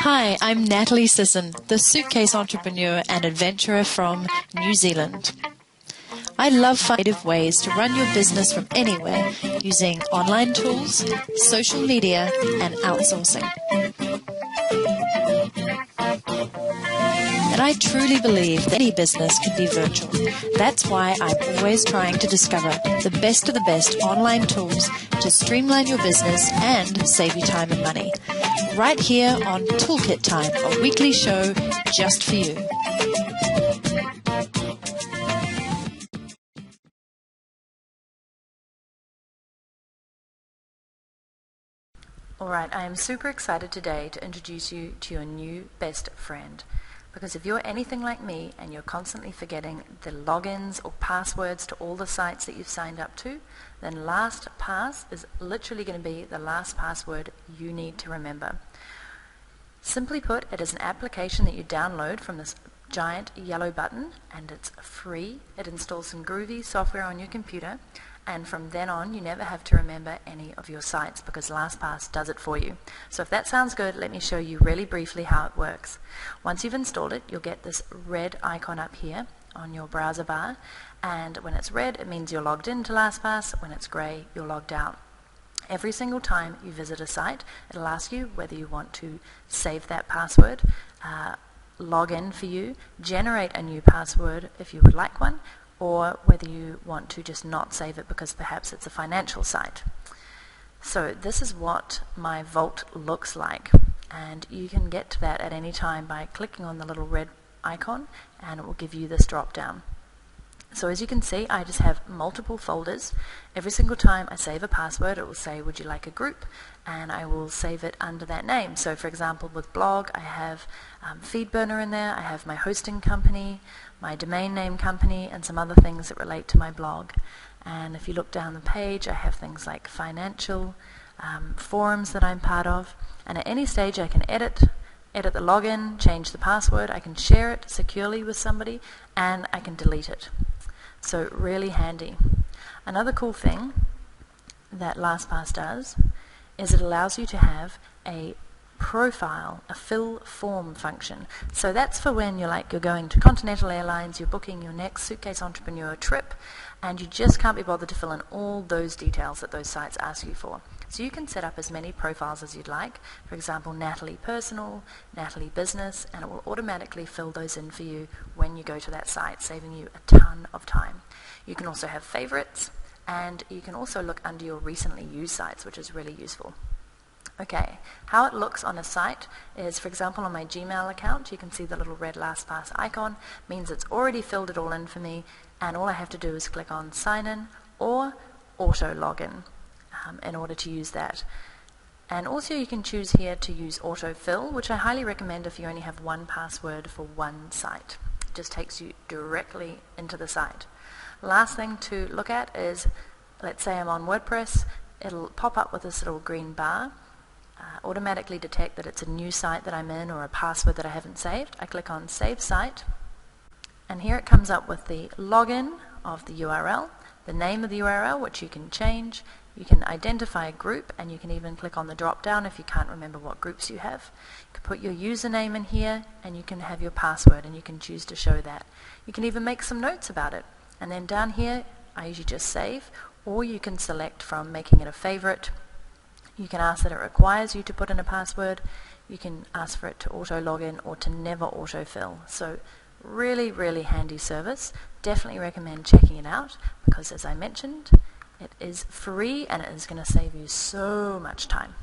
Hi, I'm Natalie Sisson, the suitcase entrepreneur and adventurer from New Zealand. I love finding creative ways to run your business from anywhere using online tools, social media, and outsourcing. And I truly believe that any business can be virtual. That's why I'm always trying to discover the best of the best online tools to streamline your business and save you time and money. Right here on Toolkit Time, a weekly show just for you. Alright, I am super excited today to introduce you to your new best friend. Because if you're anything like me and you're constantly forgetting the logins or passwords to all the sites that you've signed up to, then LastPass is literally going to be the last password you need to remember. Simply put, it is an application that you download from this giant yellow button, and it's free. It installs some groovy software on your computer, and from then on you never have to remember any of your sites because LastPass does it for you. So if that sounds good, let me show you really briefly how it works. Once you've installed it, you'll get this red icon up here on your browser bar, and when it's red it means you're logged into LastPass. When it's grey, you're logged out. Every single time you visit a site, it'll ask you whether you want to save that password, log in for you, generate a new password if you would like one, or whether you want to just not save it because perhaps it's a financial site. So this is what my vault looks like, and you can get to that at any time by clicking on the little red icon, and it will give you this drop down. So as you can see, I just have multiple folders. Every single time I save a password, it will say, would you like a group? And I will save it under that name. So for example, with blog, I have FeedBurner in there, I have my hosting company, my domain name company, and some other things that relate to my blog. And if you look down the page, I have things like financial, forums that I'm part of. And at any stage I can edit the login, change the password, I can share it securely with somebody, and I can delete it. So really handy. Another cool thing that LastPass does is it allows you to have a profile, a fill form function. So that's for when you're going to Continental Airlines, you're booking your next suitcase entrepreneur trip, and you just can't be bothered to fill in all those details that those sites ask you for. So you can set up as many profiles as you'd like. For example, Natalie Personal, Natalie Business, and it will automatically fill those in for you when you go to that site, saving you a ton of time. You can also have favorites, and you can also look under your recently used sites, which is really useful. Okay, how it looks on a site is, for example, on my Gmail account, you can see the little red LastPass icon, means it's already filled it all in for me, and all I have to do is click on sign in or auto login in order to use that. And also you can choose here to use autofill, which I highly recommend if you only have one password for one site. It just takes you directly into the site. Last thing to look at is, let's say I'm on WordPress, it'll pop up with this little green bar, automatically detect that it's a new site that I'm in or a password that I haven't saved. I click on Save Site, and here it comes up with the login of the URL, the name of the URL, which you can change. You can identify a group, and you can even click on the drop down if you can't remember what groups you have. You can put your username in here, and you can have your password, and you can choose to show that. You can even make some notes about it. And then down here, I usually just save, or you can select from making it a favorite. You can ask that it requires you to put in a password. You can ask for it to auto login or to never autofill. So really, really handy service. Definitely recommend checking it out because, as I mentioned, it is free and it is going to save you so much time.